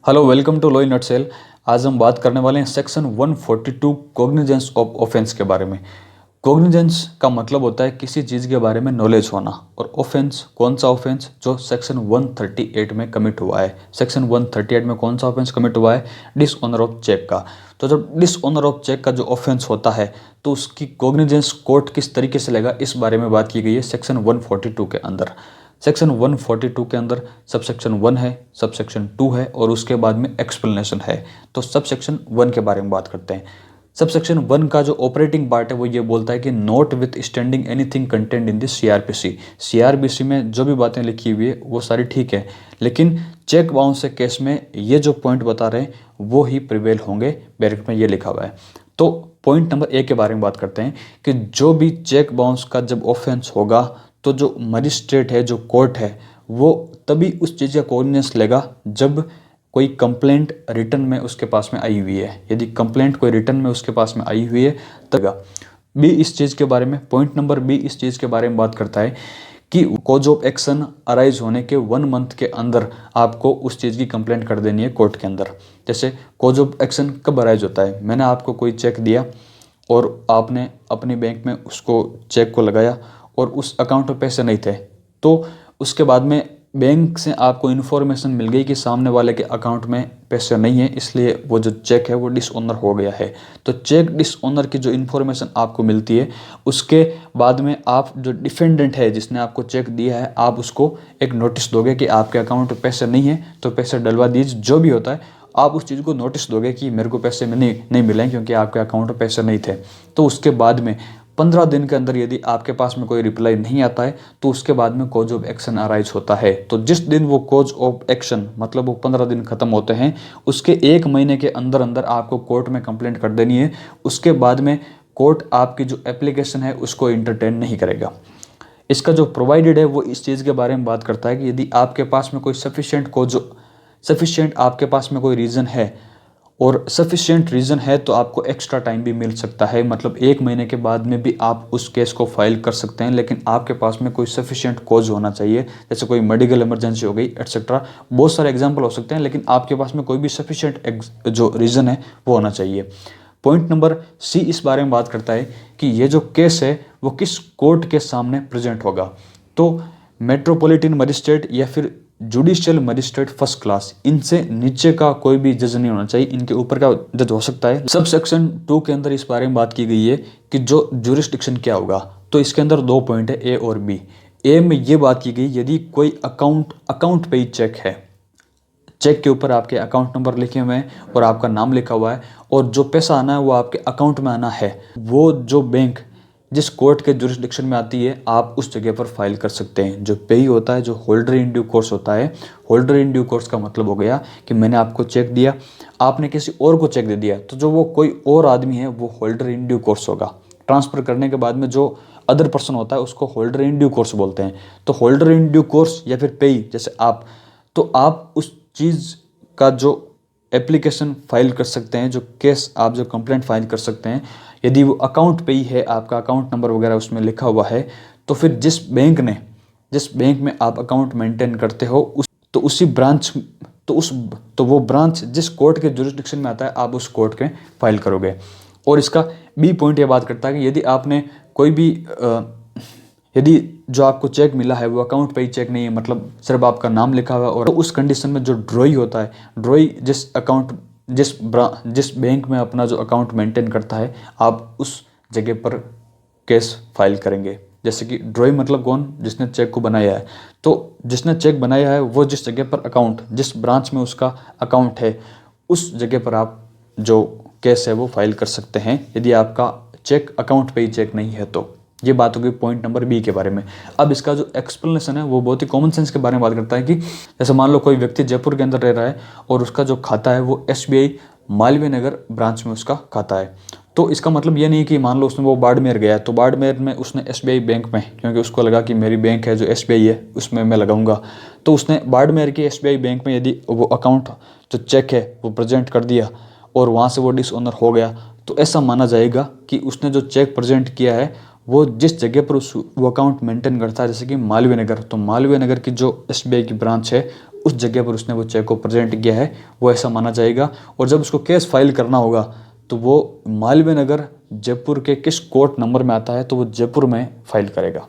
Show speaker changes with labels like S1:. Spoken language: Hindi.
S1: Hello, welcome to law in nutshell. आज हम बात करने वाले हैं सेक्शन 142 कॉग्निजेंस ऑफ ऑफेंस के बारे में। कॉग्निजेंस का मतलब होता है किसी चीज़ के बारे में नॉलेज होना, और ऑफेंस कौन सा ऑफेंस जो सेक्शन 138 में कमिट हुआ है। सेक्शन 138 में कौन सा ऑफेंस कमिट हुआ है? डिसऑनर ऑफ चेक का। तो जब डिसऑनर ऑफ चेक का जो ऑफेंस होता है तो उसकी कॉग्निजेंस कोर्ट किस तरीके से लेगा, इस बारे में बात की गई है सेक्शन 142 के अंदर। सेक्शन 142 के अंदर सबसेक्शन 1 है, सबसेक्शन 2 है और उसके बाद में एक्सप्लेनेशन है। तो सबसेक्शन 1 के बारे में बात करते हैं। सबसेक्शन 1 का जो ऑपरेटिंग पार्ट है वो ये बोलता है कि note with standing anything content in this CrPC. CrPC में जो भी बातें लिखी हुई है वो सारी ठीक है, लेकिन चेक बाउंस के केस में ये जो पॉइंट बता रहे हैं वो ही प्रिवेल होंगे। ब्रैकेट में ये लिखा हुआ है। तो पॉइंट नंबर 1 के बारे में बात करते हैं कि जो भी चेक बाउंस का जब ऑफेंस होगा तो जो मजिस्ट्रेट है, जो कोर्ट है, वो तभी उस चीज़ का कॉग्निजेंस लेगा जब कोई कंप्लेंट रिटर्न में उसके पास में आई हुई है। यदि कंप्लेंट कोई रिटर्न में उसके पास में आई हुई है तब बी इस चीज़ के बारे में, पॉइंट नंबर बी इस चीज़ के बारे में बात करता है कि कॉज ऑफ एक्शन अराइज होने के 1 मंथ के अंदर आपको उस चीज़ की कंप्लेंट कर देनी है कोर्ट के अंदर। जैसे कॉज ऑफ एक्शन कब अराइज होता है? मैंने आपको कोई चेक दिया और आपने अपनी बैंक में उसको चेक को लगाया और उस अकाउंट में पैसे नहीं थे, तो उसके बाद में बैंक से आपको इन्फॉर्मेशन मिल गई कि सामने वाले के अकाउंट में पैसे नहीं है, इसलिए वो जो चेक है वो डिसऑनर हो गया है। तो चेक डिसऑनर की जो इन्फॉर्मेशन आपको मिलती है उसके बाद में आप जो डिफेंडेंट है जिसने आपको चेक दिया है, आप उसको एक नोटिस दोगे कि आपके अकाउंट में पैसे नहीं है तो पैसे डलवा दीजिए। जो भी होता है आप उस चीज़ को नोटिस दोगे कि मेरे को पैसे में नहीं मिले क्योंकि आपके अकाउंट में पैसे नहीं थे। तो उसके बाद में 15 दिन के अंदर यदि आपके पास में कोई रिप्लाई नहीं आता है तो उसके बाद में कॉज ऑफ एक्शन अराइज होता है। तो जिस दिन वो कॉज ऑफ एक्शन मतलब वो 15 दिन खत्म होते हैं उसके 1 महीने के अंदर अंदर आपको कोर्ट में कंप्लेंट कर देनी है। उसके बाद में कोर्ट आपकी जो एप्लीकेशन है उसको इंटरटेन नहीं करेगा। इसका जो प्रोवाइडेड है वो इस चीज़ के बारे में बात करता है कि यदि आपके पास में कोई सफिशिएंट आपके पास में कोई रीज़न है और सफिशिएंट रीज़न है तो आपको एक्स्ट्रा टाइम भी मिल सकता है। मतलब 1 महीने के बाद में भी आप उस केस को फाइल कर सकते हैं, लेकिन आपके पास में कोई सफिशिएंट कॉज होना चाहिए। जैसे कोई मेडिकल इमरजेंसी हो गई एट्सेट्रा, बहुत सारे एग्जांपल हो सकते हैं, लेकिन आपके पास में कोई भी सफिशिएंट जो रीज़न है वो होना चाहिए। पॉइंट नंबर सी इस बारे में बात करता है कि ये जो केस है वो किस कोर्ट के सामने प्रेजेंट होगा। तो मेट्रोपॉलिटन मजिस्ट्रेट या फिर जुडिशियल मजिस्ट्रेट फर्स्ट क्लास, इनसे नीचे का कोई भी जज नहीं होना चाहिए, इनके ऊपर का जज हो सकता है। सब सेक्शन 2 के अंदर इस बारे में बात की गई है कि जो जुरिस्डिक्शन क्या होगा। तो इसके अंदर 2 पॉइंट है, ए और बी। ए में ये बात की गई यदि कोई अकाउंट पे ही चेक है, चेक के ऊपर आपके अकाउंट नंबर लिखे हुए हैं और आपका नाम लिखा हुआ है और जो पैसा आना है वो आपके अकाउंट में आना है, वो जो बैंक जिस कोर्ट के जुरिस्डिक्शन में आती है आप उस जगह पर फाइल कर सकते हैं। जो पेई होता है, जो होल्डर इन ड्यू कोर्स होता है, होल्डर इन ड्यू कोर्स का मतलब हो गया कि मैंने आपको चेक दिया, आपने किसी और को चेक दे दिया, तो जो वो कोई और आदमी है वो होल्डर इन ड्यू कोर्स होगा। ट्रांसफ़र करने के बाद में जो अदर पर्सन होता है उसको होल्डर इन ड्यू कोर्स बोलते हैं। तो होल्डर इन ड्यू कोर्स या फिर पेई जैसे आप, तो आप उस चीज़ का जो एप्लीकेशन फाइल कर सकते हैं, जो केस आप जो कंप्लेंट फाइल कर सकते हैं। यदि वो अकाउंट पे ही है, आपका अकाउंट नंबर वगैरह उसमें लिखा हुआ है, तो फिर जिस बैंक में आप अकाउंट मेंटेन करते हो उसी ब्रांच तो वो ब्रांच जिस कोर्ट के जुरिस्डिक्शन में आता है आप उस कोर्ट के फाइल करोगे। और इसका बी पॉइंट ये बात करता है कि यदि आपने कोई भी यदि जो आपको चेक मिला है वो अकाउंट पे ही चेक नहीं है, मतलब सिर्फ आपका नाम लिखा हुआ है, और उस कंडीशन में जो ड्रॉई होता है, ड्रॉई जिस बैंक में अपना जो अकाउंट मेंटेन करता है, आप उस जगह पर केस फाइल करेंगे। जैसे कि ड्रॉई मतलब कौन? जिसने चेक को बनाया है। तो जिसने चेक बनाया है वो जिस जगह पर अकाउंट, जिस ब्रांच में उसका अकाउंट है, उस जगह पर आप जो केस है वो फाइल कर सकते हैं यदि आपका चेक अकाउंट पे ही चेक नहीं है। तो ये बात होगी पॉइंट नंबर बी के बारे में। अब इसका जो एक्सप्लेनेशन है वो बहुत ही कॉमन सेंस के बारे में बात करता है कि जैसे मान लो कोई व्यक्ति जयपुर के अंदर रह रहा है और उसका जो खाता है वो SBI मालवीय नगर ब्रांच में उसका खाता है। तो इसका मतलब ये नहीं कि मान लो उसने वो बाड़मेर गया तो बाड़मेर में उसने SBI बैंक में, क्योंकि उसको लगा कि मेरी बैंक है जो SBI है उसमें मैं लगाऊंगा, तो उसने बाड़मेर की SBI बैंक में यदि वो अकाउंट जो चेक है वो प्रेजेंट कर दिया और वहाँ से वो डिसऑनर हो गया, तो ऐसा माना जाएगा कि उसने जो चेक प्रेजेंट किया है वो जिस जगह पर वो अकाउंट मेंटेन करता है, जैसे कि मालवीय नगर, तो मालवीय नगर की जो SBI की ब्रांच है उस जगह पर उसने वो चेक को प्रेजेंट किया है, वो ऐसा माना जाएगा। और जब उसको केस फाइल करना होगा तो वो मालवीय नगर जयपुर के किस कोर्ट नंबर में आता है, तो वो जयपुर में फाइल करेगा।